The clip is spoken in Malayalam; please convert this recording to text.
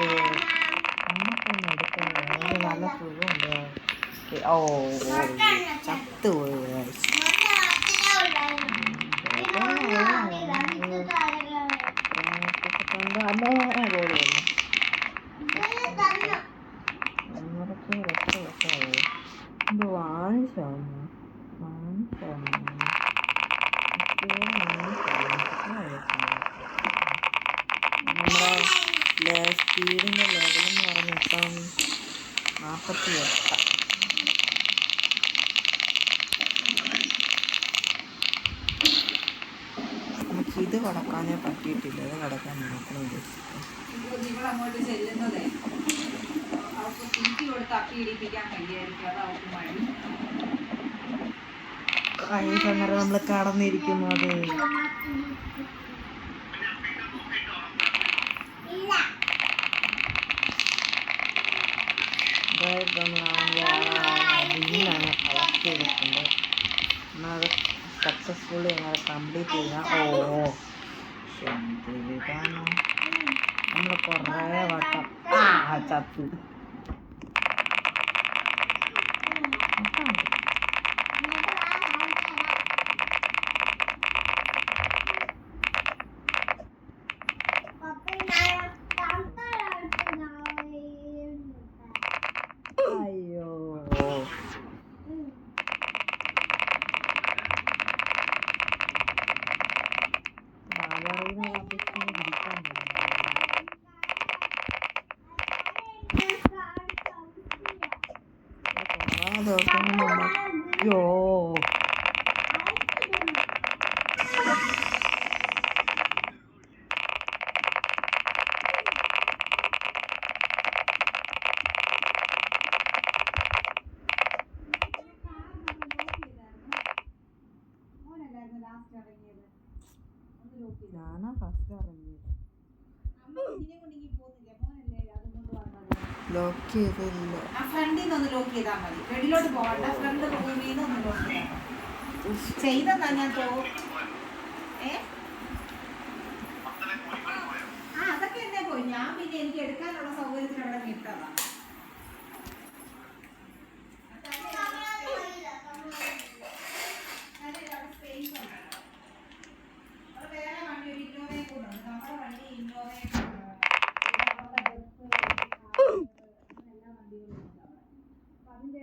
നമുക്കൊന്നും എടുക്കുന്നത് നല്ല സുഖമുണ്ട്. ഓ ചത്തുപോയി. നമ്മുടെ സ്പീഡിൻ്റെ ലെവലെന്ന് പറഞ്ഞിപ്പം 48. നമുക്കിത് കടക്കാനേ പറ്റിയിട്ടില്ല. ഇത് കടക്കാൻ നോക്കണം ഉദ്ദേശിച്ചു. അങ്ങോട്ട് ചെല്ലുന്നതേ അവർക്ക് തീറ്റി കൊടുത്ത് അപ്പിയിടിപ്പിക്കാൻ കഴിയായിരിക്കും. അത് അവർക്ക് മടി. കഴിഞ്ഞ നമ്മൾ കടന്നിരിക്കുന്നത് ബില്ലാണ് കളക്ട് ചെയ്തിട്ടുണ്ട്. നമ്മളത് സക്സസ്ഫുള്ളി ഞങ്ങൾ കംപ്ലീറ്റ് ചെയ്താൽ എന്തിനാണ് നമ്മൾ കുറേ വട്ടം ചത്ത് ഞാനാ ഫസ്റ്റ് ഇറങ്ങിയത്. ലോക്ക് ചെയ്തില്ല. ഫ്രണ്ടിൽ നിന്ന് ലോക്ക് ചെയ്താൽ മതി. വെളിയിലോട്ട് പോകണ്ട. ഫ്രണ്ട് റൂമിൽ നിന്ന് ഒന്ന് ലോക്ക് ചെയ്താൽ ചെയ്തെന്നാ ഞാൻ അതൊക്കെ എന്നെ പോയി. ഞാൻ പിന്നെ എനിക്ക് എടുക്കാനുള്ള സൗകര്യത്തിന് അവിടെ നിട്ടതാണ്. വേറെ വണ്ടി ഒരു ഇന്നോവയെ കൂടെ ഉണ്ട്. നമ്മുടെ വണ്ടി ഇന്നോവയെ എല്ലാ വണ്ടികളും ഉണ്ട്. അതിൻ്റെ